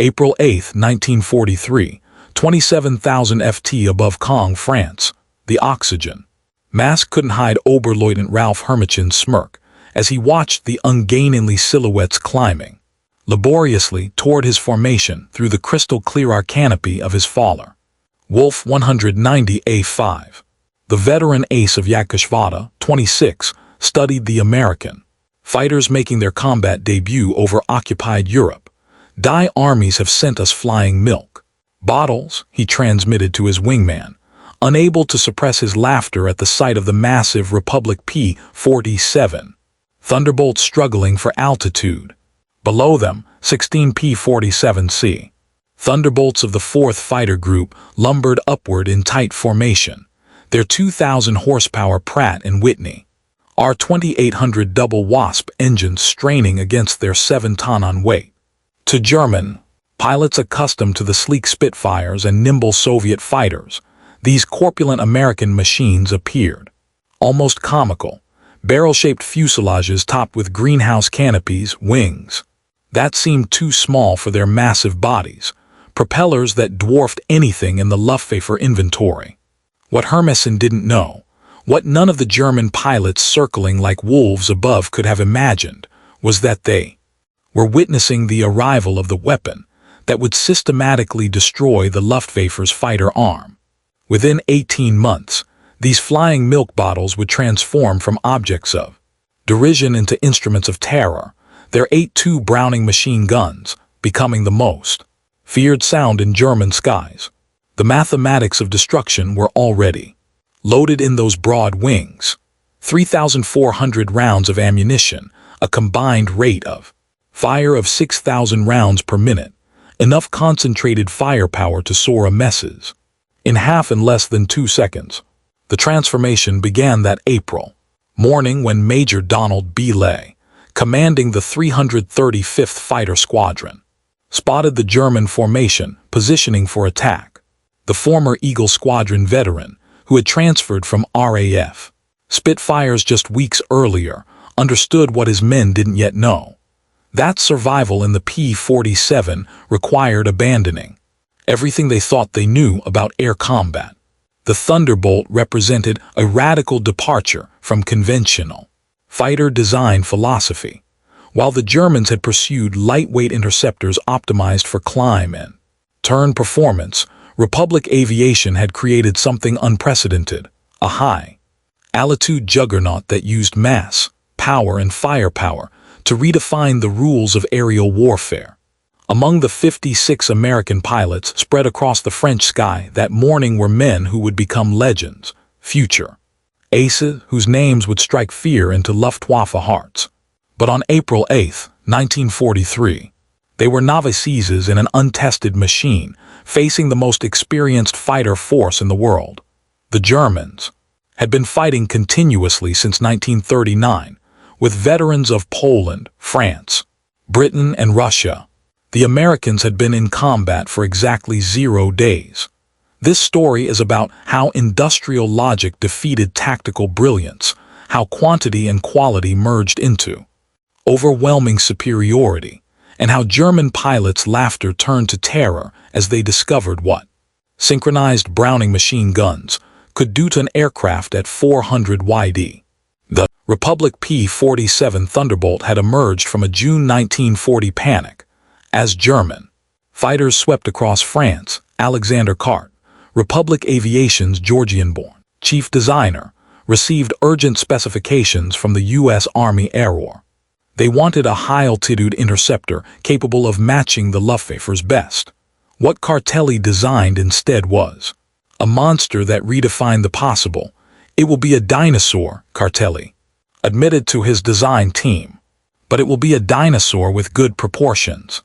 April 8, 1943, 27,000 ft above Caen, France. The oxygen mask couldn't hide Oberleutnant Ralph Hermichen's smirk as he watched the ungainly silhouettes climbing laboriously toward his formation through the crystal-clear canopy of his faller. Wolf 190A5. The veteran ace of Yakashvata, 26, studied the American fighters making their combat debut over occupied Europe. "Die armies have sent us flying milk bottles," he transmitted to his wingman, unable to suppress his laughter at the sight of the massive Republic P-47 Thunderbolt struggling for altitude. Below them, 16 P-47C Thunderbolts of the 4th Fighter Group lumbered upward in tight formation, their 2,000 horsepower Pratt and Whitney R-2800 double Wasp engines straining against their 7-ton weight. To German pilots accustomed to the sleek Spitfires and nimble Soviet fighters, these corpulent American machines appeared almost comical, barrel-shaped fuselages topped with greenhouse canopies, wings that seemed too small for their massive bodies, propellers that dwarfed anything in the Luftwaffe inventory. What Hermesen didn't know, what none of the German pilots circling like wolves above could have imagined, was that they were witnessing the arrival of the weapon that would systematically destroy the Luftwaffe's fighter arm. Within 18 months, these flying milk bottles would transform from objects of derision into instruments of terror, their 8.2 Browning machine guns becoming the most feared sound in German skies. The mathematics of destruction were already loaded in those broad wings. 3,400 rounds of ammunition, a combined rate of fire of 6,000 rounds per minute, enough concentrated firepower to soar a messes in half in less than 2 seconds. The transformation began that April morning when Major Donald B. Lay, commanding the 335th Fighter Squadron, spotted the German formation positioning for attack. The former Eagle Squadron veteran, who had transferred from RAF Spitfires just weeks earlier, understood what his men didn't yet know. That survival in the P-47 required abandoning everything they thought they knew about air combat. The Thunderbolt represented a radical departure from conventional fighter design philosophy. While the Germans had pursued lightweight interceptors optimized for climb and turn performance, Republic Aviation had created something unprecedented, a high-altitude juggernaut that used mass, power, and firepower to redefine the rules of aerial warfare. Among the 56 American pilots spread across the French sky that morning were men who would become legends, future aces whose names would strike fear into Luftwaffe hearts. But on April 8, 1943, they were novices in an untested machine, facing the most experienced fighter force in the world. The Germans had been fighting continuously since 1939, with veterans of Poland, France, Britain, and Russia. The Americans had been in combat for exactly 0 days. This story is about how industrial logic defeated tactical brilliance, how quantity and quality merged into overwhelming superiority, and how German pilots' laughter turned to terror as they discovered what synchronized Browning machine guns could do to an aircraft at 400 YD. The Republic P-47 Thunderbolt had emerged from a June 1940 panic. As German fighters swept across France, Alexander Kart, Republic Aviation's Georgian-born chief designer, received urgent specifications from the U.S. Army Air Corps. They wanted a high-altitude interceptor capable of matching the Luftwaffe's best. What Cartelli designed instead was a monster that redefined the possible. "It will be a dinosaur," Cartelli admitted to his design team. "But it will be a dinosaur with good proportions."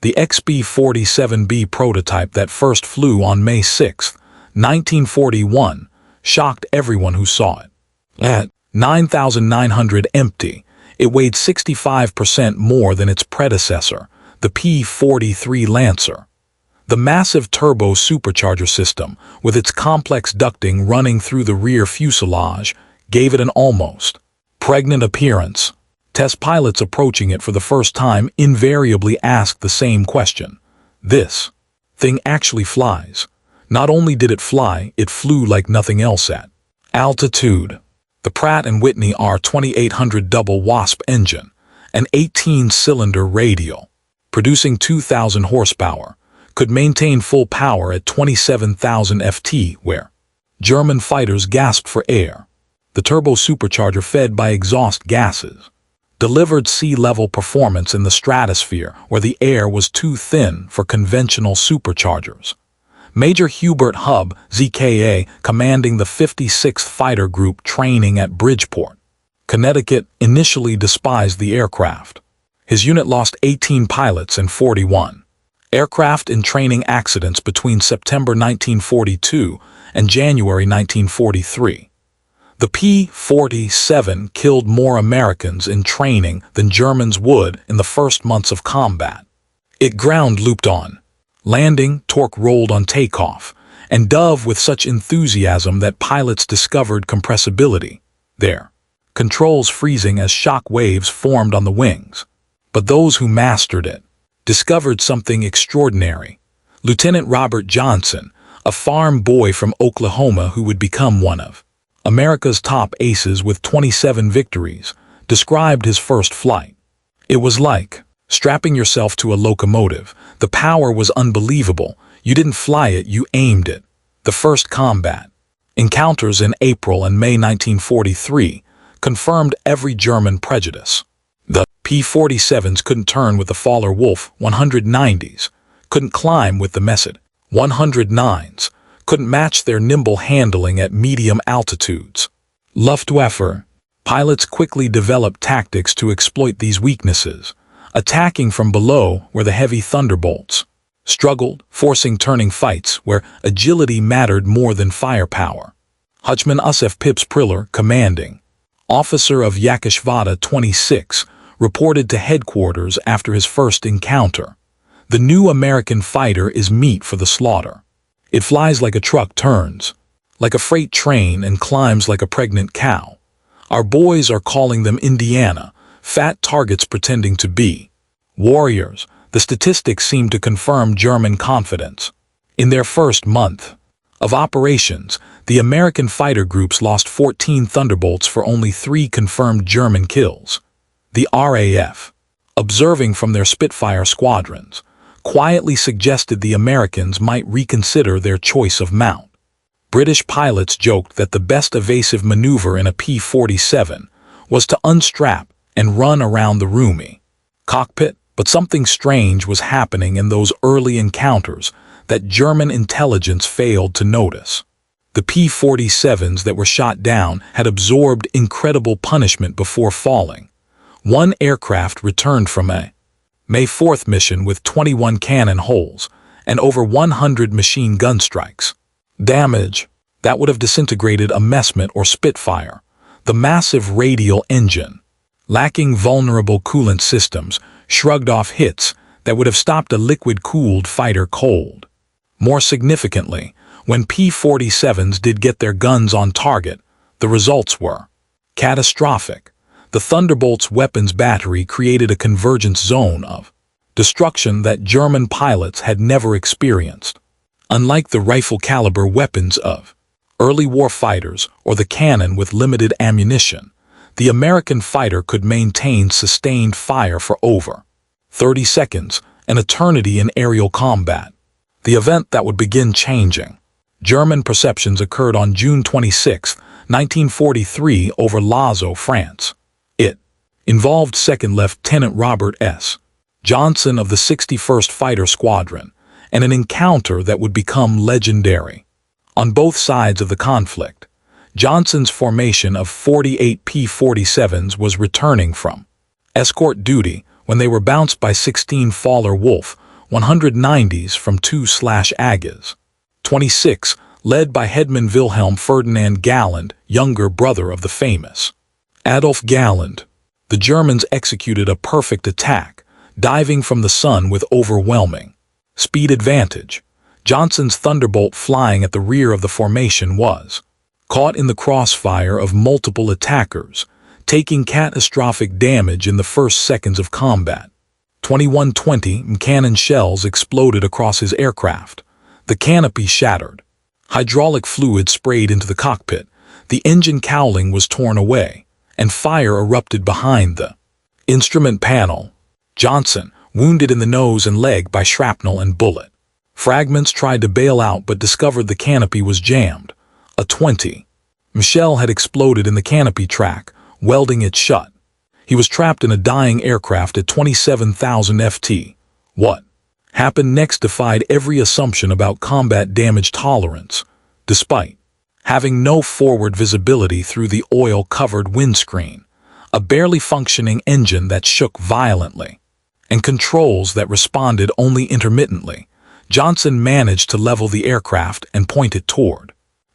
The XB-47B prototype that first flew on May 6, 1941, shocked everyone who saw it. At 9,900 empty, it weighed 65% more than its predecessor, the P-43 Lancer. The massive turbo supercharger system, with its complex ducting running through the rear fuselage, gave it an almost pregnant appearance. Test pilots approaching it for the first time invariably asked the same question: This thing actually flies. Not only did it fly, it flew like nothing else at altitude. The Pratt Whitney R-2800 double wasp engine, an 18-cylinder radial, producing 2,000 horsepower, could maintain full power at 27,000 ft where German fighters gasped for air. The turbo supercharger, fed by exhaust gases, delivered sea-level performance in the stratosphere where the air was too thin for conventional superchargers. Major Hubert Hub, ZKA, commanding the 56th Fighter Group training at Bridgeport, Connecticut, initially despised the aircraft. His unit lost 18 pilots and 41 aircraft in training accidents between September 1942 and January 1943. The P-47 killed more Americans in training than Germans would in the first months of combat. It ground looped on landing, torque rolled on takeoff, and dove with such enthusiasm that pilots discovered compressibility there, controls freezing as shock waves formed on the wings. But those who mastered it discovered something extraordinary. Lieutenant Robert Johnson, a farm boy from Oklahoma who would become one of America's top aces with 27 victories, described his first flight. It was like strapping yourself to a locomotive. The power was unbelievable. You didn't fly it, you aimed it. The first combat encounters in April and May 1943 confirmed every German prejudice. The P-47s couldn't turn with the Faller Wolf 190s, couldn't climb with the Messid 109s, couldn't match their nimble handling at medium altitudes. Luftwaffe pilots quickly developed tactics to exploit these weaknesses, attacking from below where the heavy Thunderbolts struggled, forcing turning fights where agility mattered more than firepower. Hutchman Usef Pips Priller, commanding officer of Yakishvada 26, reported to headquarters after his first encounter. The new American fighter is meat for the slaughter. It flies like a truck, turns like a freight train, and climbs like a pregnant cow. Our boys are calling them Indiana, fat targets pretending to be warriors. The statistics seem to confirm German confidence. In their first month of operations, the American fighter groups lost 14 Thunderbolts for only 3 confirmed German kills. The RAF, observing from their Spitfire squadrons, quietly suggested the Americans might reconsider their choice of mount. British pilots joked that the best evasive maneuver in a P-47 was to unstrap and run around the roomy cockpit, but something strange was happening in those early encounters that German intelligence failed to notice. The P-47s that were shot down had absorbed incredible punishment before falling. One aircraft returned from a May 4th mission with 21 cannon holes and over 100 machine gun strikes. Damage that would have disintegrated a Messmet or Spitfire. The massive radial engine, lacking vulnerable coolant systems, shrugged off hits that would have stopped a liquid-cooled fighter cold. More significantly, when P-47s did get their guns on target, the results were catastrophic. The Thunderbolt's weapons battery created a convergence zone of destruction that German pilots had never experienced. Unlike the rifle-caliber weapons of early war fighters or the cannon with limited ammunition, the American fighter could maintain sustained fire for over 30 seconds, an eternity in aerial combat. The event that would begin changing German perceptions occurred on June 26, 1943 over Lazo, France. It involved Second Lieutenant Robert S. Johnson of the 61st Fighter Squadron, and an encounter that would become legendary. On both sides of the conflict, Johnson's formation of 48 P-47s was returning from escort duty when they were bounced by 16 Faller Wolf 190s from 2/Agas 26, led by Headman Wilhelm Ferdinand Galland, younger brother of the famous Adolf Galland. The Germans executed a perfect attack, diving from the sun with overwhelming speed advantage. Johnson's Thunderbolt, flying at the rear of the formation, was caught in the crossfire of multiple attackers, taking catastrophic damage in the first seconds of combat. 2120 cannon shells exploded across his aircraft. The canopy shattered. Hydraulic fluid sprayed into the cockpit. The engine cowling was torn away, and fire erupted behind the instrument panel. Johnson, wounded in the nose and leg by shrapnel and bullet. Fragments tried to bail out but discovered the canopy was jammed. A 20 shell had exploded in the canopy track, welding it shut. He was trapped in a dying aircraft at 27,000 ft. What happened next defied every assumption about combat damage tolerance, despite having no forward visibility through the oil-covered windscreen, a barely functioning engine that shook violently, and controls that responded only intermittently. Johnson managed to level the aircraft and point it toward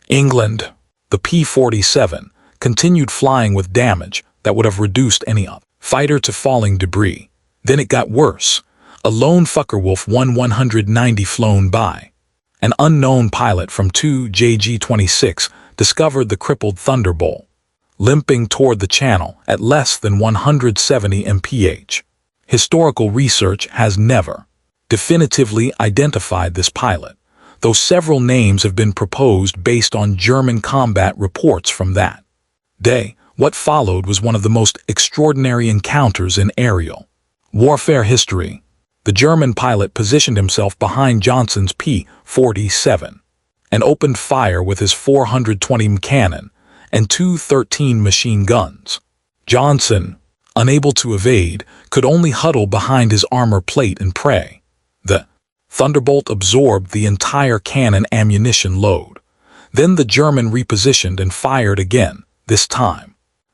England. The P-47 continued flying with damage that would have reduced any fighter to falling debris. Then it got worse. A lone Focke-Wulf 190 flown by. An unknown pilot from 2JG-26 discovered the crippled Thunderbolt, limping toward the channel at less than 170 mph. Historical research has never definitively identified this pilot, though several names have been proposed based on German combat reports from that day. What followed was one of the most extraordinary encounters in aerial warfare history. The German pilot positioned himself behind Johnson's P-47 and opened fire with his 420 cannon and two 13 machine guns. Johnson, unable to evade, could only huddle behind his armor plate and pray. The Thunderbolt absorbed the entire cannon ammunition load. Then the German repositioned and fired again, this time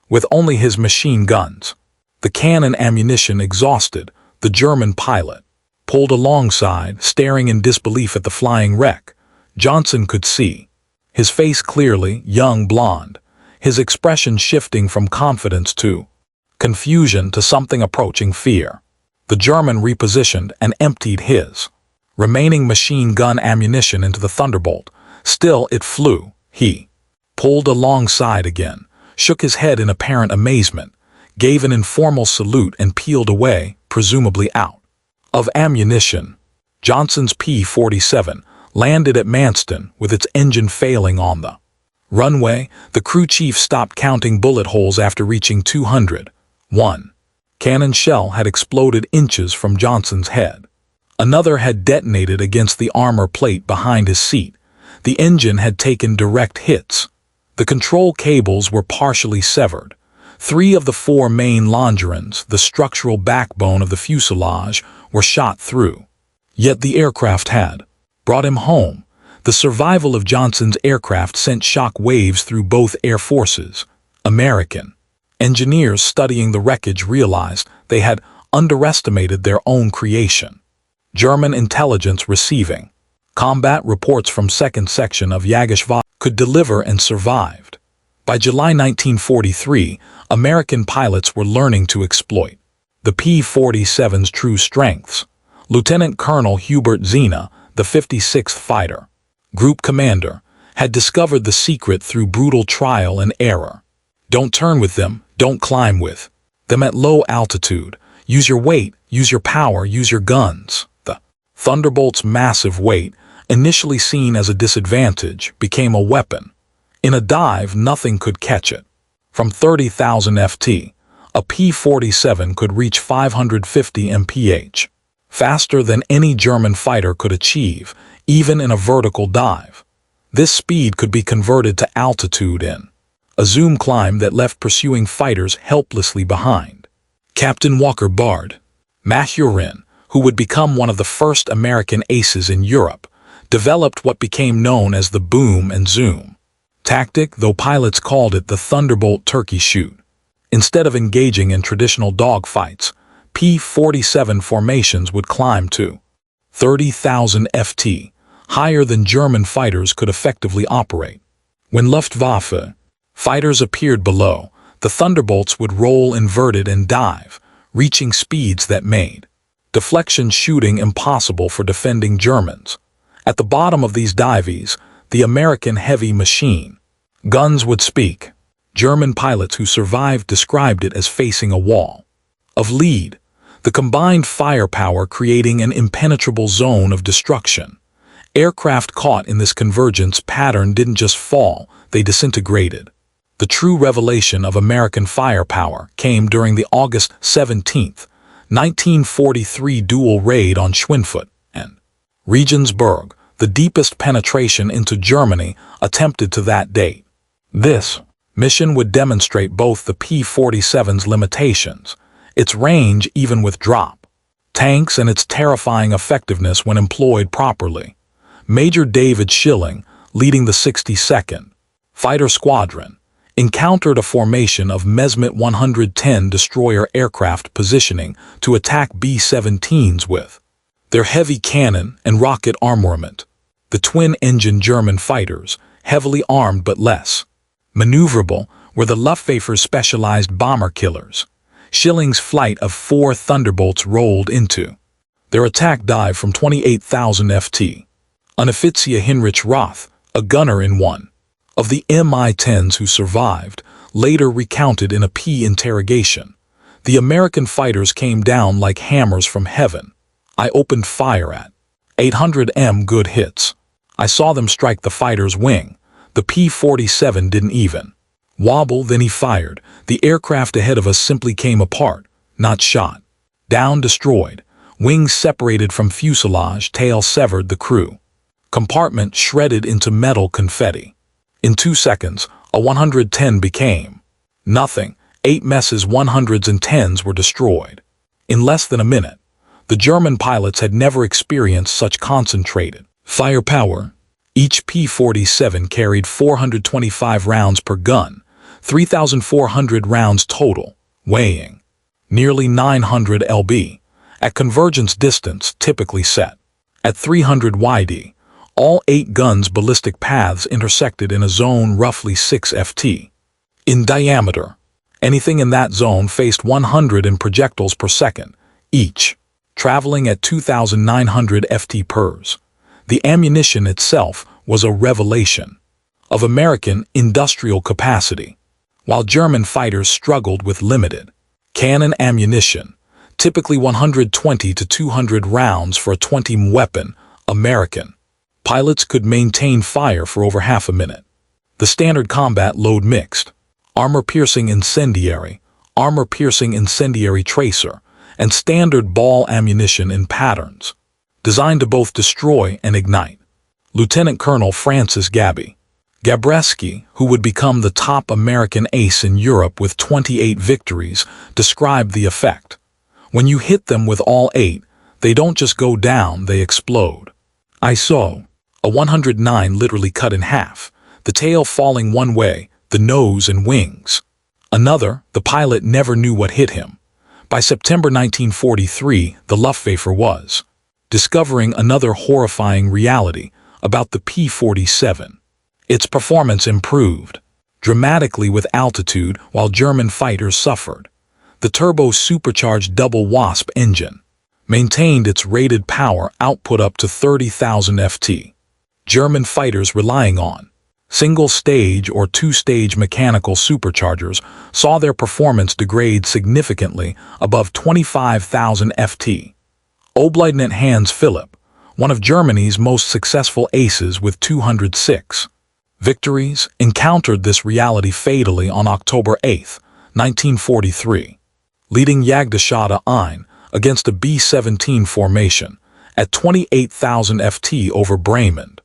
with only his machine guns. The cannon ammunition exhausted, the German pilot pulled alongside, staring in disbelief at the flying wreck. Johnson could see his face clearly, young blonde, his expression shifting from confidence to confusion to something approaching fear. The German repositioned and emptied his remaining machine gun ammunition into the Thunderbolt. Still it flew. He pulled alongside again, shook his head in apparent amazement, gave an informal salute and peeled away, presumably out of ammunition. Johnson's P-47 landed at Manston with its engine failing on the runway. The crew chief stopped counting bullet holes after reaching 200. One cannon shell had exploded inches from Johnson's head. Another had detonated against the armor plate behind his seat. The engine had taken direct hits. The control cables were partially severed. 3 of the 4 main longerons, the structural backbone of the fuselage, were shot through. Yet the aircraft had brought him home. The survival of Johnson's aircraft sent shock waves through both air forces. American engineers studying the wreckage realized they had underestimated their own creation. German intelligence receiving combat reports from 2nd Section of Luftwaffe could deliver and survived. By July 1943, American pilots were learning to exploit the P-47's true strengths. Lieutenant Colonel Hubert Zena, the 56th Fighter Group Commander, had discovered the secret through brutal trial and error. Don't turn with them, don't climb with them at low altitude. Use your weight, use your power, use your guns. The Thunderbolt's massive weight, initially seen as a disadvantage, became a weapon. In a dive, nothing could catch it. From 30,000 ft, a P-47 could reach 550 mph, faster than any German fighter could achieve, even in a vertical dive. This speed could be converted to altitude in a zoom climb that left pursuing fighters helplessly behind. Captain Walker Bard Mahurin, who would become one of the first American aces in Europe, developed what became known as the boom and zoom tactic, though pilots called it the Thunderbolt turkey shoot. Instead of engaging in traditional dogfights, P-47 formations would climb to 30,000 ft, higher than German fighters could effectively operate. When Luftwaffe fighters appeared below, the Thunderbolts would roll inverted and dive, reaching speeds that made deflection shooting impossible for defending Germans. At the bottom of these dives, the American heavy machine guns would speak. German pilots who survived described it as facing a wall of lead. the combined firepower creating an impenetrable zone of destruction. Aircraft caught in this convergence pattern didn't just fall, they disintegrated. The true revelation of American firepower came during the August 17, 1943 dual raid on Schweinfurt and Regensburg, the deepest penetration into Germany attempted to that date. This mission would demonstrate both the P-47's limitations, its range even with drop tanks, and its terrifying effectiveness when employed properly. Major David Schilling, leading the 62nd Fighter Squadron, encountered a formation of Mesmet 110 destroyer aircraft positioning to attack B-17s with their heavy cannon and rocket armament. The twin-engine German fighters, heavily armed but less maneuverable, were the Luftwaffe's specialized bomber killers. Schilling's flight of 4 Thunderbolts rolled into their attack dive from 28,000 ft. Unoffizier Heinrich Roth, a gunner in one of the Mi-10s who survived, later recounted in a P interrogation. The American fighters came down like hammers from heaven. I opened fire at 800 good hits. I saw them strike the fighter's wing. The P-47 didn't even wobble, then he fired. The aircraft ahead of us simply came apart, not shot. Down, destroyed. Wings separated from fuselage, tail severed, the crew compartment shredded into metal confetti. In 2 seconds, a 110 became nothing. 8 messes 100s and 10s were destroyed. In less than a minute, the German pilots had never experienced such concentrated firepower. Each P-47 carried 425 rounds per gun, 3,400 rounds total, weighing nearly 900 lb, at convergence distance typically set at 300 yd. All 8 guns' ballistic paths intersected in a zone ft. 6 ft. in diameter. Anything in that zone faced 100 in projectiles per second, each traveling at 2,900 ft/s. The ammunition itself was a revelation of American industrial capacity. While German fighters struggled with limited cannon ammunition, typically 120 to 200 rounds for a 20 weapon, American pilots could maintain fire for over half a minute. The standard combat load mixed armor-piercing incendiary, tracer, and standard ball ammunition in patterns, designed to both destroy and ignite. Lieutenant Colonel Francis Gabreski, who would become the top American ace in Europe with 28 victories, described the effect. When you hit them with all 8, they don't just go down, they explode. I saw a 109 literally cut in half, the tail falling one way, the nose and wings another. The pilot never knew what hit him. By September 1943, the Luftwaffe was discovering another horrifying reality about the P-47. Its performance improved dramatically with altitude while German fighters suffered. The turbo-supercharged double Wasp engine maintained its rated power output up to 30,000 ft. German fighters relying on single-stage or two-stage mechanical superchargers saw their performance degrade significantly above 25,000 ft. Oberleutnant Hans Philipp, one of Germany's most successful aces with 206 victories, encountered this reality fatally on October 8, 1943, leading Jagdgeschwader 1 against a B-17 formation at 28,000 ft over Bremen.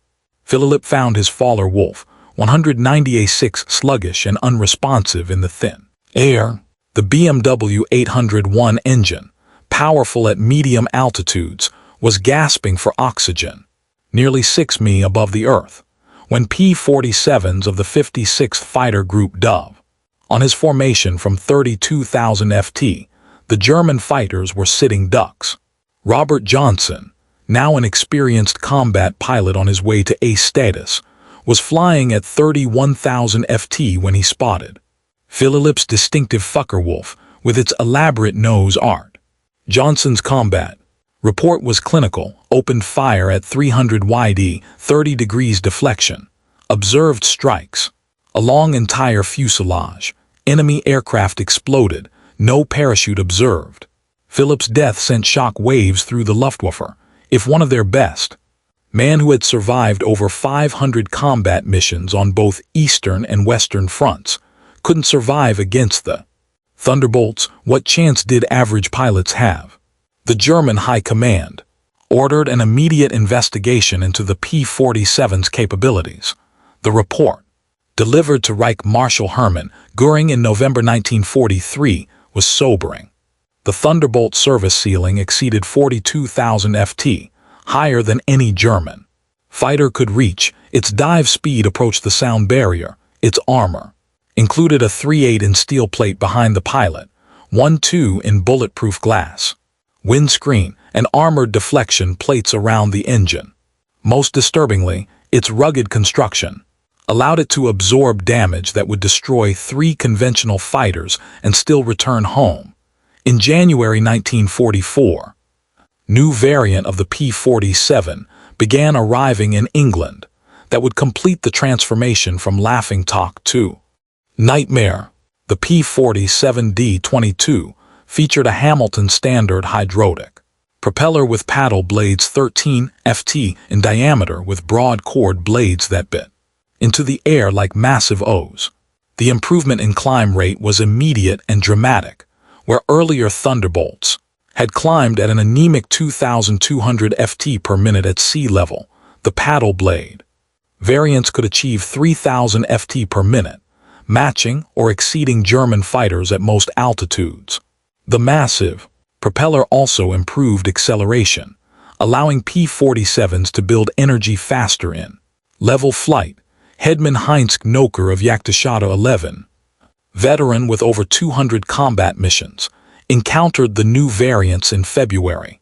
Philipp found his Faller Wolf 198 sluggish and unresponsive in the thin air. The BMW 801 engine, powerful at medium altitudes, was gasping for oxygen, nearly 6 mi above the earth, when P-47s of the 56th Fighter Group dove on his formation from 32,000 ft. The German fighters were sitting ducks. Robert Johnson, now an experienced combat pilot on his way to ace status, was flying at 31,000 ft when he spotted Philipp's distinctive Focke-Wulf with its elaborate nose art. Johnson's combat report was clinical, opened fire at 300 yd, 30 degrees deflection, observed strikes along entire fuselage, enemy aircraft exploded, no parachute observed. Philip's death sent shock waves through the Luftwaffe, if one of their best. Man who had survived over 500 combat missions on both Eastern and Western fronts couldn't survive against the Thunderbolts. What chance did average pilots have? The German High Command ordered an immediate investigation into the P-47's capabilities. The report, delivered to Reich Marshal Hermann Göring in November 1943, was sobering. The Thunderbolt service ceiling exceeded 42,000 ft, higher than any German fighter could reach. Its dive speed approached the sound barrier. Its armor included a 3/8 in steel plate behind the pilot, 1/2 in bulletproof glass, windscreen, and armored deflection plates around the engine. Most disturbingly, its rugged construction allowed it to absorb damage that would destroy 3 conventional fighters and still return home. In January 1944, new variant of the P-47 began arriving in England that would complete the transformation from laughingstock to nightmare. The P-47D-22 featured a Hamilton standard hydraulic propeller with paddle blades 13 ft in diameter with broad chord blades that bit into the air like massive O's. The improvement in climb rate was immediate and dramatic, where earlier Thunderbolts had climbed at an anemic 2,200 ft per minute at sea level. The paddle blade variants could achieve 3,000 ft per minute, matching or exceeding German fighters at most altitudes. The massive propeller also improved acceleration, allowing P-47s to build energy faster in level flight. Hedman Heinz Knoker of Jagdgeschwader 11, veteran with over 200 combat missions, encountered the new variants in February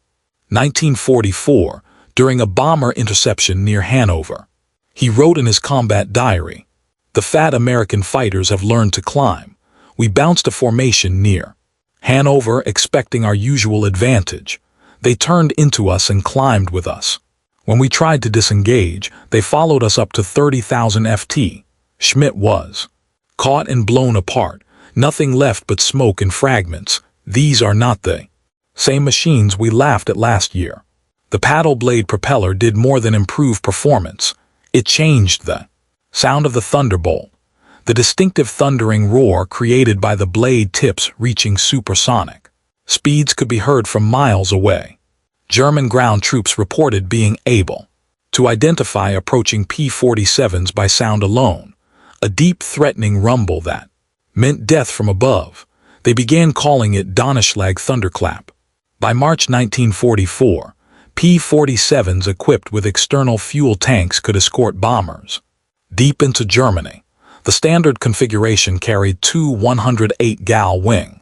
1944 during a bomber interception near Hanover. He wrote in his combat diary, "The fat American fighters have learned to climb. We bounced a formation near Hanover expecting our usual advantage. They turned into us and climbed with us. When we tried to disengage, they followed us up to 30,000 ft. Schmidt was caught and blown apart, nothing left but smoke and fragments. These are not the same machines we laughed at last year." The paddle blade propeller did more than improve performance. It changed the sound of the Thunderbolt, the distinctive thundering roar created by the blade tips reaching supersonic speeds could be heard from miles away. German ground troops reported being able to identify approaching P-47s by sound alone, a deep threatening rumble that meant death from above. They began calling it Donnerschlag thunderclap. By March 1944, P-47s equipped with external fuel tanks could escort bombers deep into Germany. The standard configuration carried 2 108-gal wing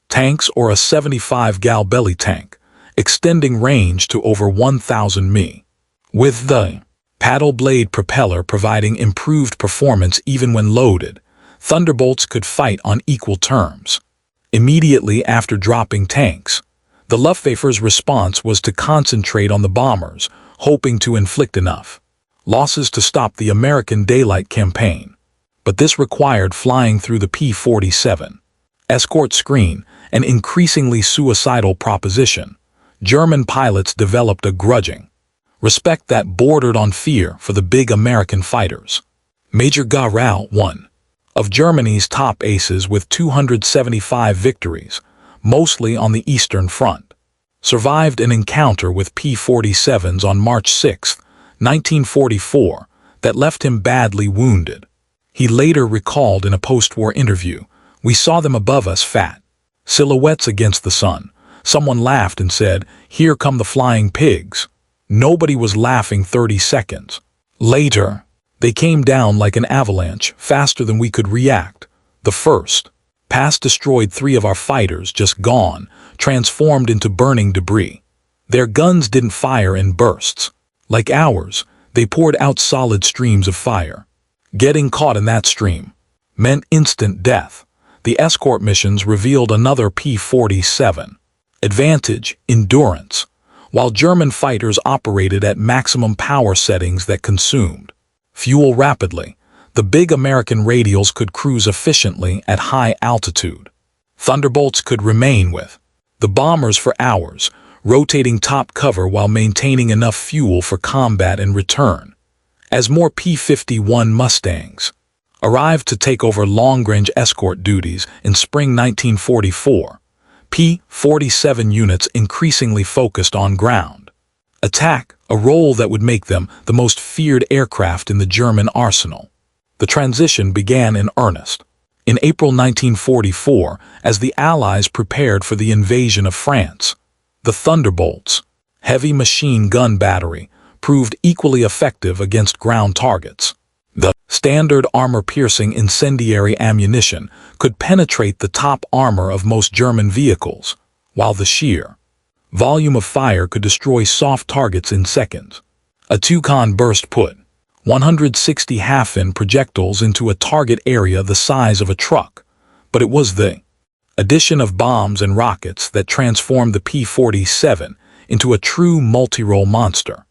tanks or a 75-gal belly tank, extending range to over 1,000 mi, with the paddle blade propeller providing improved performance even when loaded. Thunderbolts could fight on equal terms. Immediately after dropping tanks, the Luftwaffe's response was to concentrate on the bombers, hoping to inflict enough losses to stop the American daylight campaign. But this required flying through the P-47 escort screen, an increasingly suicidal proposition. German pilots developed a grudging respect that bordered on fear for the big American fighters. Major Garau, one of Germany's top aces with 275 victories, mostly on the Eastern Front, survived an encounter with P-47s on March 6, 1944, that left him badly wounded. He later recalled in a post-war interview, "We saw them above us, fat silhouettes against the sun. Someone laughed and said, 'Here come the flying pigs.' Nobody was laughing 30 seconds later. They came down like an avalanche, faster than we could react. The first pass destroyed 3 of our fighters, just gone, transformed into burning debris. Their guns didn't fire in bursts like ours. They poured out solid streams of fire. Getting caught in that stream meant instant death." The escort missions revealed another P-47 advantage: endurance. While German fighters operated at maximum power settings that consumed fuel rapidly, the big American radials could cruise efficiently at high altitude. Thunderbolts could remain with the bombers for hours, rotating top cover while maintaining enough fuel for combat and return. As more P-51 Mustangs arrived to take over long-range escort duties in spring 1944, P-47 units increasingly focused on ground attack, a role that would make them the most feared aircraft in the German arsenal. The transition began in earnest in April 1944 as the Allies prepared for the invasion of France. The Thunderbolt's heavy machine gun battery proved equally effective against ground targets. The standard armor-piercing incendiary ammunition could penetrate the top armor of most German vehicles, while the sheer volume of fire could destroy soft targets in seconds. A two-con burst put 160 half-in projectiles into a target area the size of a truck, but it was the addition of bombs and rockets that transformed the P-47 into a true multi-role monster.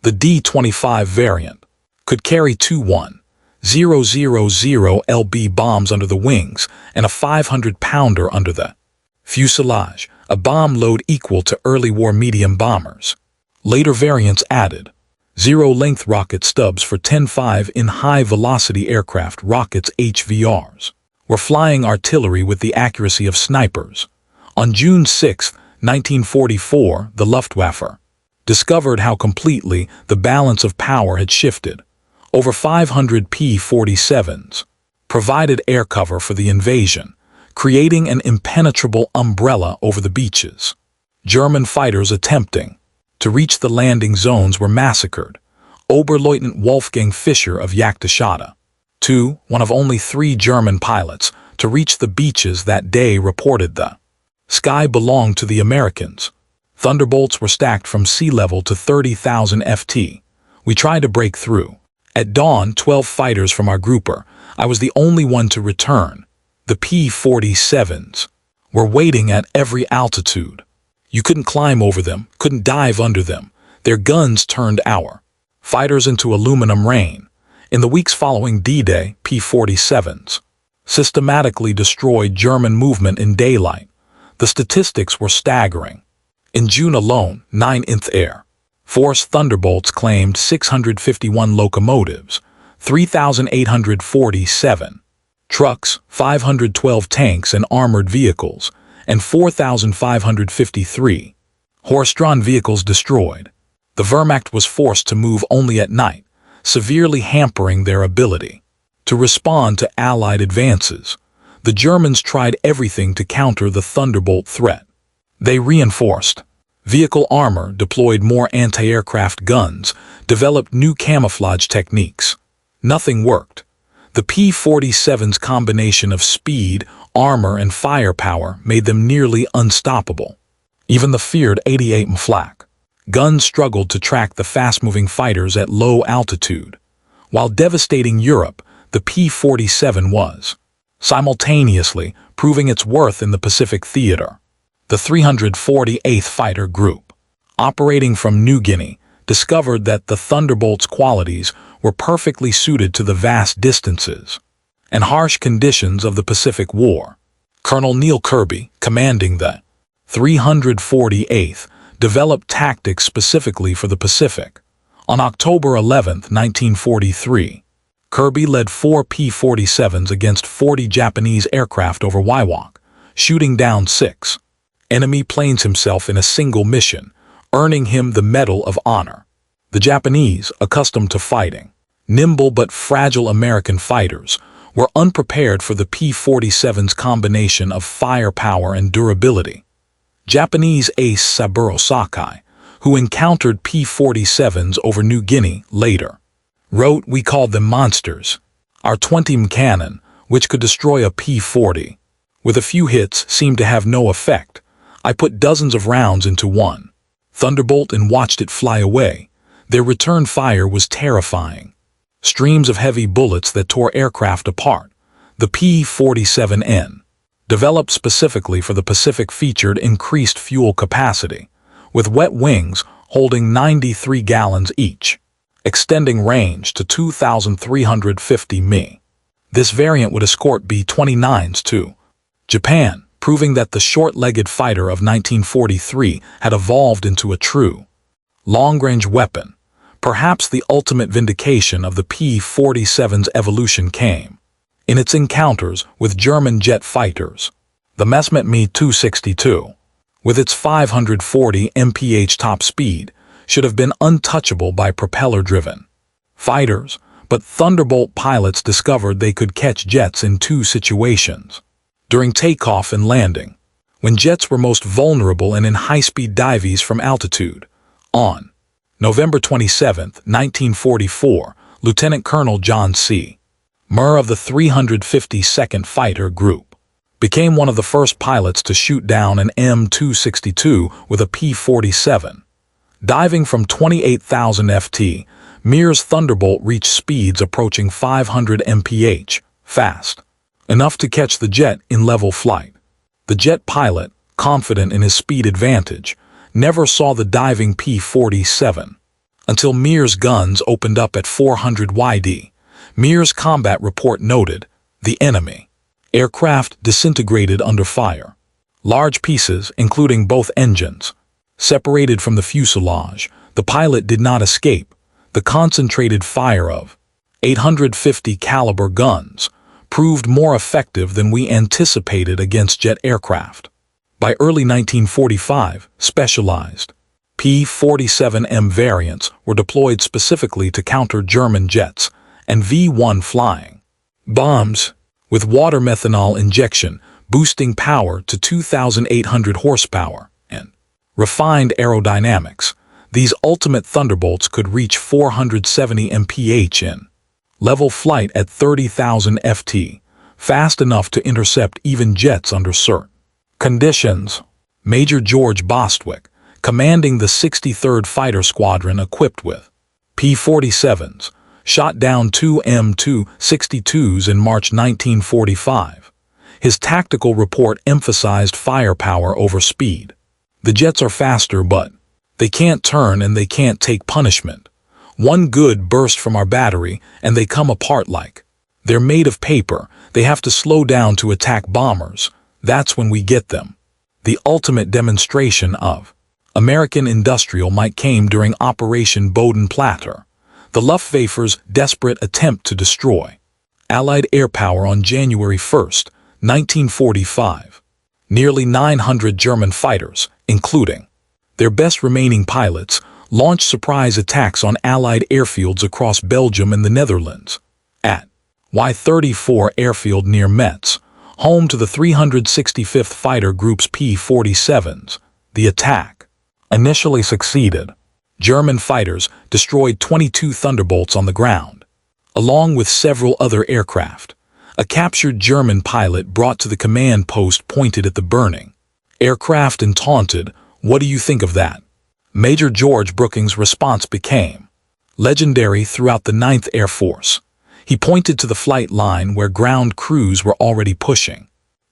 The D-25 variant could carry two 1,000 lb bombs under the wings and a 500-pounder under the fuselage, a bomb load equal to early war medium bombers. Later variants added zero-length rocket stubs for 10.5 in high-velocity aircraft rockets HVRs were flying artillery with the accuracy of snipers. On June 6, 1944, the Luftwaffe discovered how completely the balance of power had shifted. Over 500 P-47s provided air cover for the invasion, creating an impenetrable umbrella over the beaches. German fighters attempting to reach the landing zones were massacred. Oberleutnant Wolfgang Fischer of Jagdgeschwader, one of only 3 German pilots to reach the beaches that day, reported the sky belonged to the Americans. Thunderbolts were stacked from sea level to 30,000 ft. We tried to break through. At dawn, 12 fighters from our grouper, I was the only one to return. The P-47s were waiting at every altitude. You couldn't climb over them, couldn't dive under them. Their guns turned our fighters into aluminum rain. In the weeks following D-Day, P-47s systematically destroyed German movement in daylight. The statistics were staggering. In June alone, 9th Air Force Thunderbolts claimed 651 locomotives, 3,847 trucks, 512 tanks and armored vehicles, and 4,553 horse-drawn vehicles destroyed. The Wehrmacht was forced to move only at night, severely hampering their ability to respond to Allied advances. The Germans tried everything to counter the Thunderbolt threat. They reinforced vehicle armor, deployed more anti-aircraft guns, developed new camouflage techniques. Nothing worked. The P-47's combination of speed, armor, and firepower made them nearly unstoppable. Even the feared 88 Flak guns struggled to track the fast-moving fighters at low altitude. While devastating Europe, the P-47 was simultaneously proving its worth in the Pacific theater. The 348th Fighter Group, operating from New Guinea, discovered that the Thunderbolt's qualities were perfectly suited to the vast distances and harsh conditions of the Pacific War. Colonel Neil Kirby, commanding the 348th, developed tactics specifically for the Pacific. On October 11, 1943, Kirby led 4 P-47s against 40 Japanese aircraft over Waiwak, shooting down 6 enemy planes himself in a single mission, earning him the Medal of Honor. The Japanese, accustomed to fighting nimble but fragile American fighters, were unprepared for the P-47's combination of firepower and durability. Japanese ace Saburo Sakai, who encountered P-47s over New Guinea later, wrote, "We called them monsters. Our 20mm cannon, which could destroy a P-40, with a few hits, seemed to have no effect. I put dozens of rounds into one Thunderbolt and watched it fly away. Their return fire was terrifying. Streams of heavy bullets that tore aircraft apart. The P-47N, developed specifically for the Pacific, featured increased fuel capacity, with wet wings holding 93 gallons each, extending range to 2,350 mi. This variant would escort B-29s to Japan, proving that the short-legged fighter of 1943 had evolved into a true long-range weapon. Perhaps the ultimate vindication of the P-47's evolution came in its encounters with German jet fighters. The Messerschmitt Me-262, with its 540 mph top speed, should have been untouchable by propeller-driven fighters, but Thunderbolt pilots discovered they could catch jets in two situations: during takeoff and landing, when jets were most vulnerable, and in high-speed dives from altitude. On November 27, 1944, Lieutenant Colonel John C. Murr of the 352nd Fighter Group became one of the first pilots to shoot down an M262 with a P-47. Diving from 28,000 ft, Murr's Thunderbolt reached speeds approaching 500 mph, fast enough to catch the jet in level flight. The jet pilot, confident in his speed advantage, never saw the diving P-47 until Murr's guns opened up at 400 YD. Murr's combat report noted, "The enemy aircraft disintegrated under fire. Large pieces, including both engines, separated from the fuselage. The pilot did not escape. The concentrated fire of 850 caliber guns proved more effective than we anticipated against jet aircraft." By early 1945, specialized P-47M variants were deployed specifically to counter German jets and V-1 flying bombs, with water methanol injection boosting power to 2,800 horsepower and refined aerodynamics. These ultimate Thunderbolts could reach 470 mph in level flight at 30,000 ft, fast enough to intercept even jets under certain conditions. Major George Bostwick, commanding the 63rd Fighter Squadron equipped with P-47s, shot down two M262s in March 1945. His tactical report emphasized firepower over speed. "The jets are faster, but they can't turn and they can't take punishment. One good burst from our battery and they come apart like they're made of paper. They have to slow down to attack bombers. That's when we get them." The ultimate demonstration of American industrial might came during Operation Bodenplatte, the Luftwaffe's desperate attempt to destroy Allied air power on January 1, 1945. Nearly 900 German fighters, including their best remaining pilots, launched surprise attacks on Allied airfields across Belgium and the Netherlands. At Y-34 airfield near Metz, home to the 365th Fighter Group's P-47s, the attack initially succeeded. German fighters destroyed 22 Thunderbolts on the ground, along with several other aircraft. A captured German pilot brought to the command post pointed at the burning aircraft and taunted, "What do you think of that?" Major George Brooking's response became legendary throughout the 9th Air Force. He pointed to the flight line where ground crews were already pushing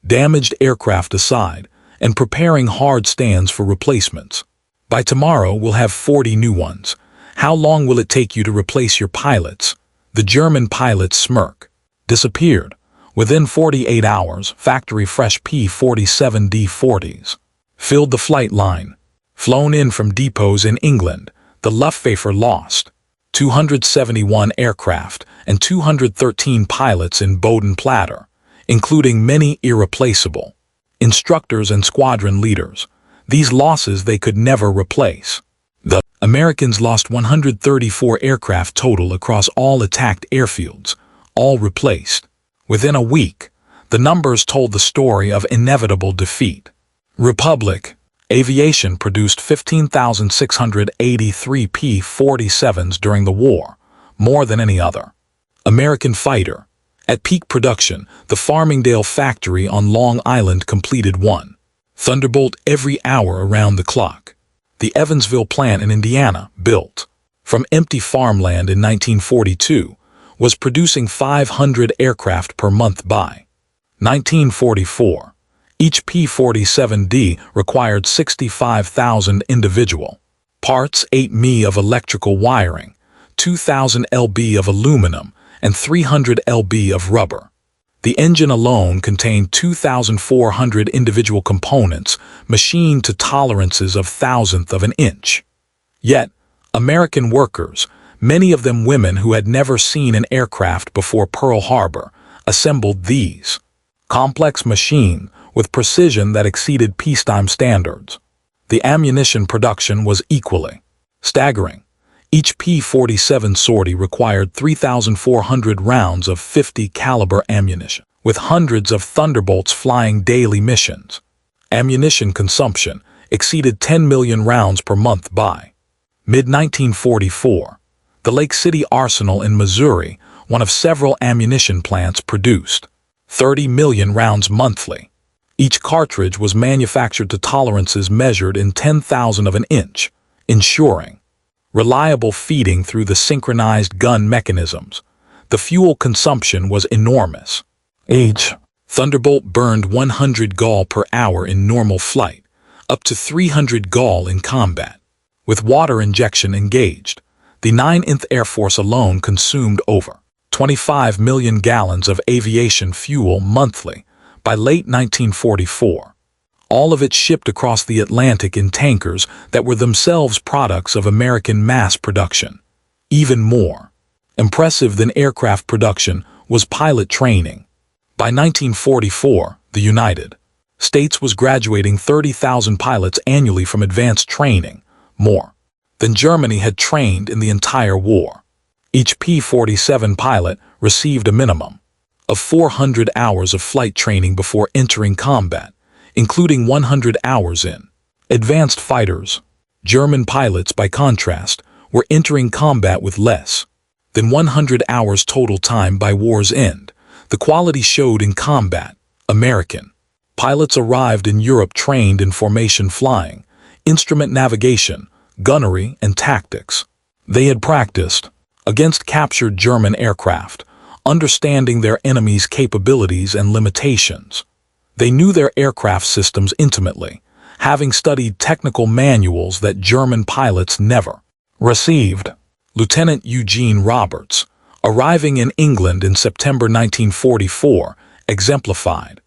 damaged aircraft aside and preparing hard stands for replacements. "By tomorrow, we'll have 40 new ones. How long will it take you to replace your pilots?" The German pilot's smirk disappeared. Within 48 hours, factory-fresh P-47 D-40s filled the flight line. Flown in from depots in England, the Luftwaffe lost 271 aircraft and 213 pilots in Bodenplatte, including many irreplaceable instructors and squadron leaders. These losses they could never replace. The Americans lost 134 aircraft total across all attacked airfields, all replaced. Within a week, the numbers told the story of inevitable defeat. Republic Aviation produced 15,683 P-47s during the war, more than any other American fighter. At peak production, the Farmingdale factory on Long Island completed one Thunderbolt every hour around the clock. The Evansville plant in Indiana, built from empty farmland in 1942, was producing 500 aircraft per month by 1944. Each P-47D required 65,000 individual parts, 8 mi of electrical wiring, 2,000 lb of aluminum, and 300 lb of rubber. The engine alone contained 2,400 individual components machined to tolerances of thousandth of an inch. Yet, American workers, many of them women who had never seen an aircraft before Pearl Harbor, assembled these complex machine with precision that exceeded peacetime standards. The ammunition production was equally staggering. Each P-47 sortie required 3,400 rounds of .50 caliber ammunition, with hundreds of Thunderbolts flying daily missions. Ammunition consumption exceeded 10 million rounds per month by mid-1944. The Lake City Arsenal in Missouri, one of several ammunition plants, produced 30 million rounds monthly. Each cartridge was manufactured to tolerances measured in 10,000 of an inch, ensuring reliable feeding through the synchronized gun mechanisms. The fuel consumption was enormous. Each Thunderbolt burned 100 gall per hour in normal flight, up to 300 gall in combat. With water injection engaged, the 9th Air Force alone consumed over 25 million gallons of aviation fuel monthly by late 1944. All of it shipped across the Atlantic in tankers that were themselves products of American mass production. Even more impressive than aircraft production was pilot training. By 1944, the United States was graduating 30,000 pilots annually from advanced training, more than Germany had trained in the entire war. Each P-47 pilot received a minimum of 400 hours of flight training before entering combat, including 100 hours in advanced fighters. German pilots, by contrast, were entering combat with less than 100 hours total time by war's end. The quality showed in combat. American pilots arrived in Europe trained in formation flying, instrument navigation, gunnery, and tactics. They had practiced against captured German aircraft, understanding their enemy's capabilities and limitations. They knew their aircraft systems intimately, having studied technical manuals that German pilots never received. Lieutenant Eugene Roberts, arriving in England in September 1944, exemplified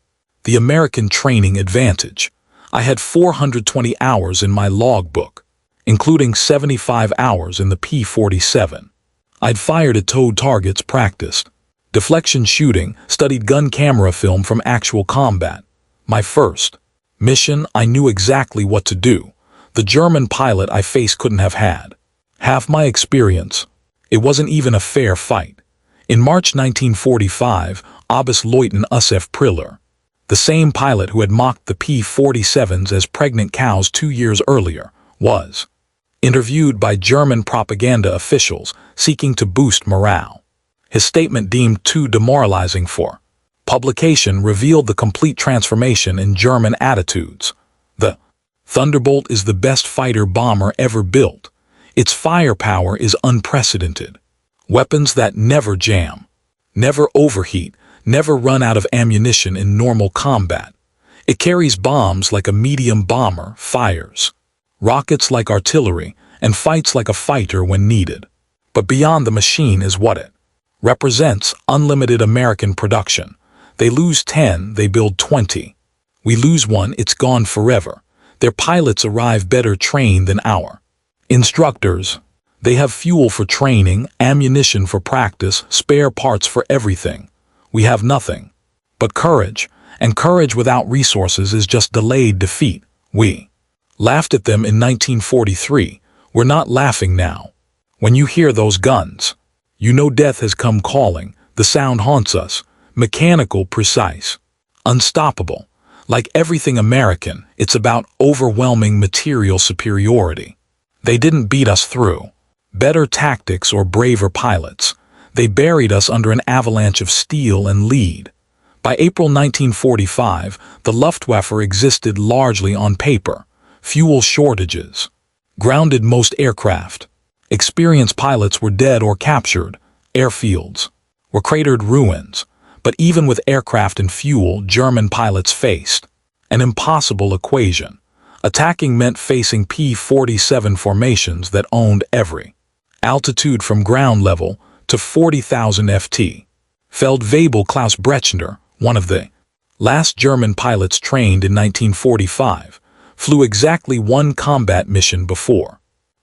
the American training advantage. I had 420 hours in my logbook, including 75 hours in the P-47. I'd fired at towed targets, practiced deflection shooting, studied gun camera film from actual combat. My first mission, I knew exactly what to do. The German pilot I faced couldn't have had half my experience. It wasn't even a fair fight. In March 1945, Oberstleutnant Usef Priller, the same pilot who had mocked the P-47s as pregnant cows 2 years earlier, was interviewed by German propaganda officials seeking to boost morale. His statement, deemed too demoralizing for publication, revealed the complete transformation in German attitudes. The Thunderbolt is the best fighter-bomber ever built. Its firepower is unprecedented. Weapons that never jam, never overheat, never run out of ammunition in normal combat. It carries bombs like a medium bomber, fires rockets like artillery, and fights like a fighter when needed. But beyond the machine is what it represents: unlimited American production. They lose 10, they build 20. We lose one, it's gone forever. Their pilots arrive better trained than our instructors. They have fuel for training, ammunition for practice, spare parts for everything. We have nothing but courage, and courage without resources is just delayed defeat. We laughed at them in 1943. We're not laughing now. When you hear those guns, you know death has come calling. The sound haunts us. Mechanical, precise, unstoppable. Like everything American, it's about overwhelming material superiority. They didn't beat us through better tactics or braver pilots. They buried us under an avalanche of steel and lead. By April 1945, the Luftwaffe existed largely on paper. Fuel shortages grounded most aircraft. Experienced pilots were dead or captured. Airfields were cratered ruins. But even with aircraft and fuel, German pilots faced an impossible equation. Attacking meant facing P-47 formations that owned every altitude from ground level to 40,000 ft. Feldwebel Klaus Brechner, one of the last German pilots trained in 1945, flew exactly one combat mission before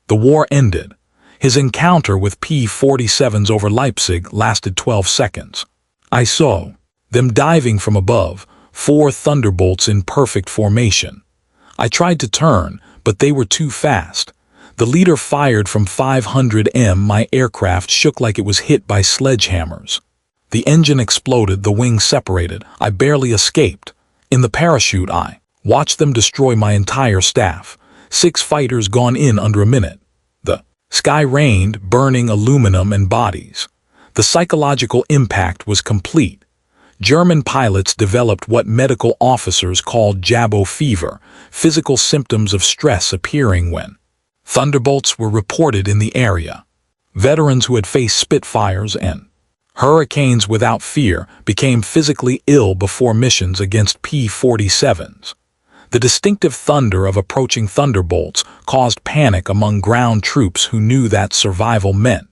the war ended. His encounter with P-47s over Leipzig lasted 12 seconds. I saw them diving from above, 4 Thunderbolts in perfect formation. I tried to turn, but they were too fast. The leader fired from 500 m. My aircraft shook like it was hit by sledgehammers. The engine exploded, the wings separated. I barely escaped. In the parachute, I watched them destroy my entire staff. 6 fighters gone in under a minute. The sky rained, burning aluminum and bodies. The psychological impact was complete. German pilots developed what medical officers called jabo fever, physical symptoms of stress appearing when Thunderbolts were reported in the area. Veterans who had faced Spitfires and Hurricanes without fear became physically ill before missions against P-47s. The distinctive thunder of approaching Thunderbolts caused panic among ground troops who knew that survival meant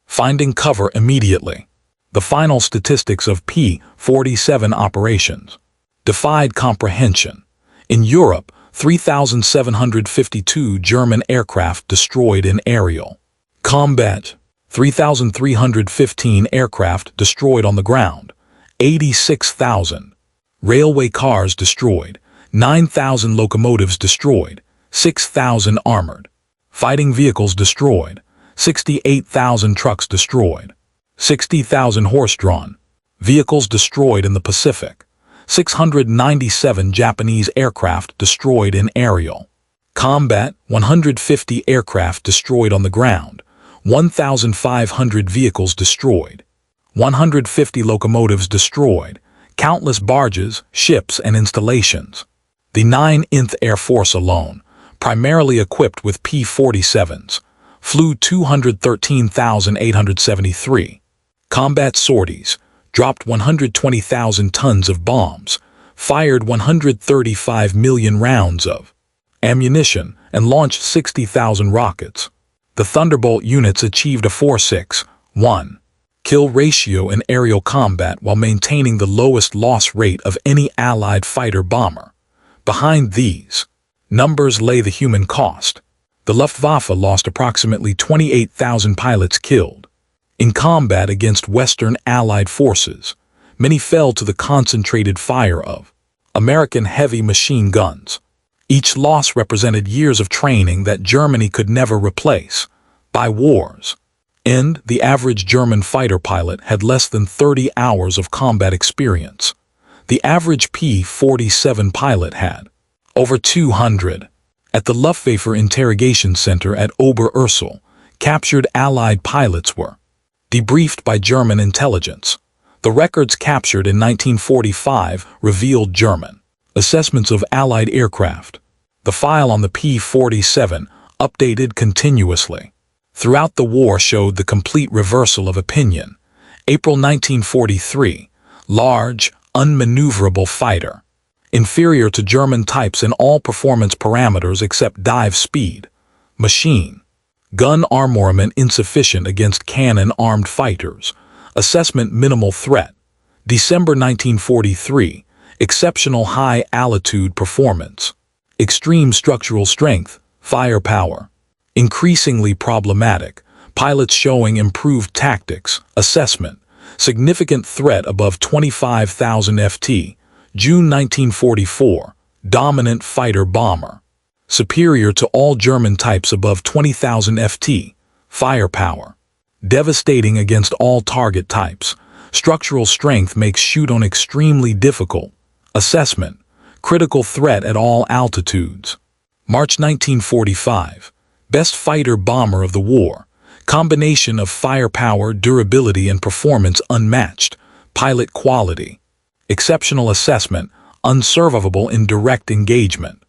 finding cover immediately. The final statistics of P-47 operations defied comprehension. In Europe, 3,752 German aircraft destroyed in aerial combat, 3,315 aircraft destroyed on the ground, 86,000 railway cars destroyed, 9,000 locomotives destroyed, 6,000 armored fighting vehicles destroyed, 68,000 trucks destroyed, 60,000 horse-drawn vehicles destroyed in the Pacific, 697 Japanese aircraft destroyed in aerial combat, 150 aircraft destroyed on the ground, 1,500 vehicles destroyed, 150 locomotives destroyed, countless barges, ships, and installations. The 9th Air Force alone, primarily equipped with P-47s, flew 213,873 combat sorties, dropped 120,000 tons of bombs, fired 135 million rounds of ammunition, and launched 60,000 rockets. The Thunderbolt units achieved a 4.61 kill ratio in aerial combat while maintaining the lowest loss rate of any Allied fighter bomber. Behind these numbers lay the human cost. The Luftwaffe lost approximately 28,000 pilots killed in combat against Western Allied forces. Many fell to the concentrated fire of American heavy machine guns. Each loss represented years of training that Germany could never replace. By war's end, the average German fighter pilot had less than 30 hours of combat experience. The average P-47 pilot had over 200. At the Luftwaffe interrogation center at Ober-Ursel, captured Allied pilots were debriefed by German intelligence. The records captured in 1945 revealed German assessments of Allied aircraft. The file on the P-47 updated continuously throughout the war showed the complete reversal of opinion. April 1943, large, unmaneuverable fighter, inferior to German types in all performance parameters except dive speed. Machine gun armament insufficient against cannon-armed fighters. Assessment minimal threat. December 1943, exceptional high-altitude performance. Extreme structural strength, firepower. Increasingly problematic. Pilots showing improved tactics. Assessment. Significant threat above 25,000 ft. June 1944. Dominant fighter bomber. Superior to all German types above 20,000 ft. Firepower. Devastating against all target types. Structural strength makes shoot-on extremely difficult. Assessment. Critical threat at all altitudes. March 1945. Best fighter bomber of the war. Combination of firepower, durability, and performance unmatched. Pilot quality. Exceptional assessment, unsurvivable in direct engagement.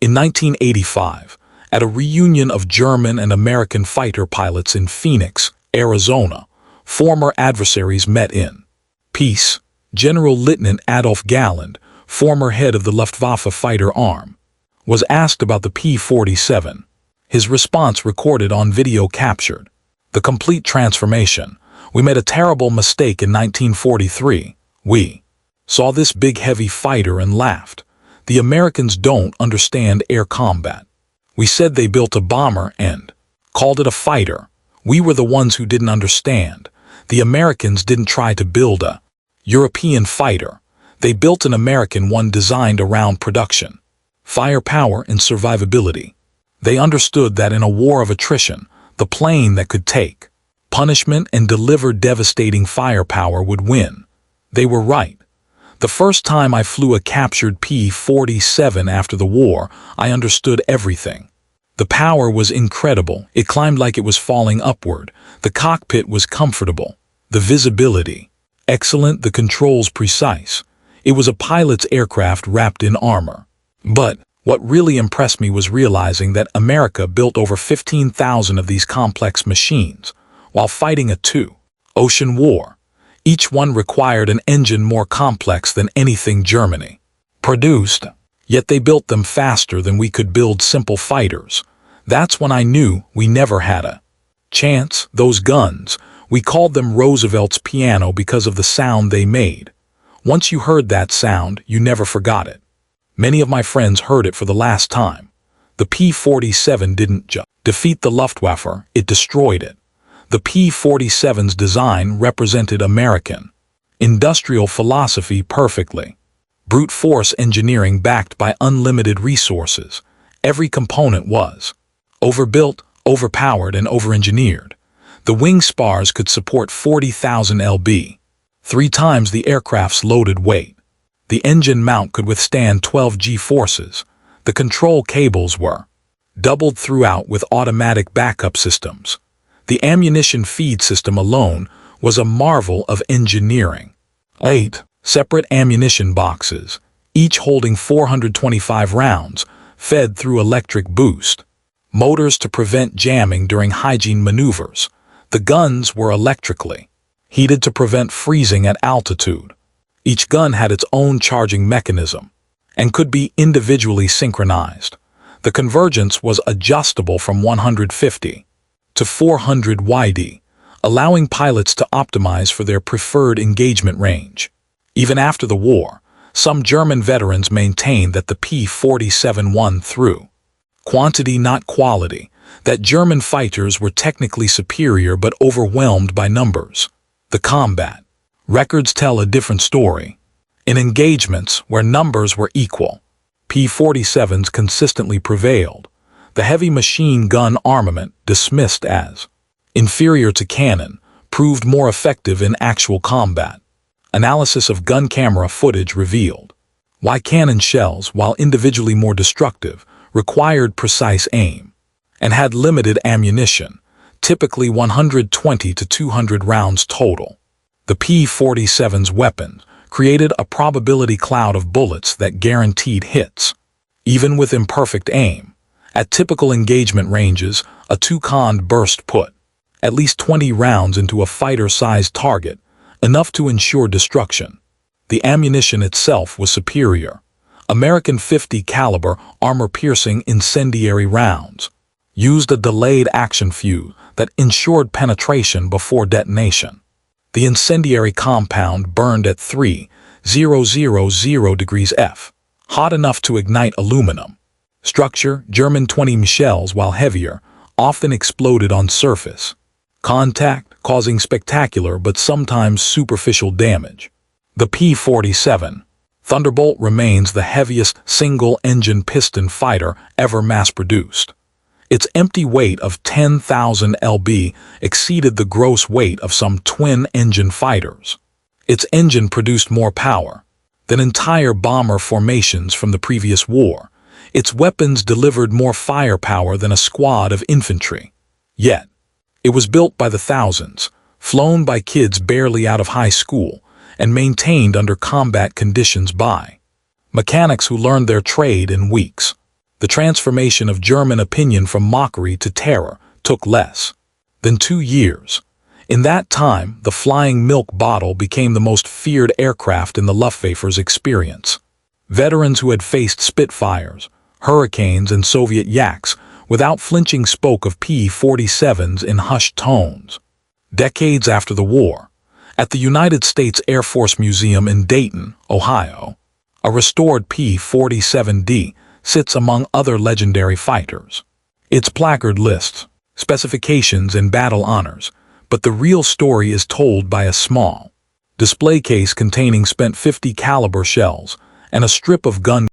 In 1985, at a reunion of German and American fighter pilots in Phoenix, Arizona, former adversaries met in peace. General Lieutenant Adolf Galland, former head of the Luftwaffe fighter arm, was asked about the P-47. His response recorded on video captured. The complete transformation. We made a terrible mistake in 1943. We saw this big heavy fighter and laughed. The Americans don't understand air combat. We said they built a bomber and called it a fighter. We were the ones who didn't understand. The Americans didn't try to build a European fighter. They built an American one designed around production, firepower, and survivability. They understood that in a war of attrition, the plane that could take punishment and deliver devastating firepower would win. They were right. The first time I flew a captured P-47 after the war, I understood everything. The power was incredible. It climbed like it was falling upward. The cockpit was comfortable. The visibility excellent, the controls precise. It was a pilot's aircraft wrapped in armor. But what really impressed me was realizing that America built over 15,000 of these complex machines while fighting a two-ocean war. Each one required an engine more complex than anything Germany produced. Yet they built them faster than we could build simple fighters. That's when I knew we never had a chance. Those guns, we called them Roosevelt's piano because of the sound they made. Once you heard that sound, you never forgot it. Many of my friends heard it for the last time. The P-47 didn't just defeat the Luftwaffe, it destroyed it. The P-47's design represented American industrial philosophy perfectly. Brute force engineering backed by unlimited resources. Every component was overbuilt, overpowered, and overengineered. The wing spars could support 40,000 lb, 3 times the aircraft's loaded weight. The engine mount could withstand 12 G-forces. The control cables were doubled throughout with automatic backup systems. The ammunition feed system alone was a marvel of engineering. 8 separate ammunition boxes, each holding 425 rounds, fed through electric boost. Motors to prevent jamming during hygiene maneuvers. The guns were electrically heated to prevent freezing at altitude. Each gun had its own charging mechanism and could be individually synchronized. The convergence was adjustable from 150 to 400 YD, allowing pilots to optimize for their preferred engagement range. Even after the war, some German veterans maintained that the P-47 won through quantity, not quality, that German fighters were technically superior but overwhelmed by numbers. The combat records tell a different story. In engagements where numbers were equal, P-47s consistently prevailed. The heavy machine gun armament, dismissed as inferior to cannon, proved more effective in actual combat. Analysis of gun camera footage revealed why cannon shells, while individually more destructive, required precise aim and had limited ammunition, typically 120 to 200 rounds total. The P-47's weapons created a probability cloud of bullets that guaranteed hits, even with imperfect aim. At typical engagement ranges, a two-canned burst put at least 20 rounds into a fighter-sized target, enough to ensure destruction. The ammunition itself was superior. American .50 caliber armor-piercing incendiary rounds used a delayed action fuse that ensured penetration before detonation. The incendiary compound burned at 3,000 degrees F, hot enough to ignite aluminum. Structure: German .20 shells, while heavier, often exploded on surface contact, causing spectacular but sometimes superficial damage. The P-47 Thunderbolt remains the heaviest single-engine piston fighter ever mass-produced. Its empty weight of 10,000 lb exceeded the gross weight of some twin-engine fighters. Its engine produced more power than entire bomber formations from the previous war. Its weapons delivered more firepower than a squad of infantry. Yet, it was built by the thousands, flown by kids barely out of high school, and maintained under combat conditions by mechanics who learned their trade in weeks. The transformation of German opinion from mockery to terror took less than 2 years. In that time, the flying milk bottle became the most feared aircraft in the Luftwaffe's experience. Veterans who had faced Spitfires, Hurricanes, and Soviet Yaks without flinching spoke of P-47s in hushed tones. Decades after the war, At the United States Air Force Museum in Dayton, Ohio, a restored P-47D sits among other legendary fighters. Its placard lists specifications and battle honors, but the real story is told by a small display case containing spent .50 caliber shells and a strip of gun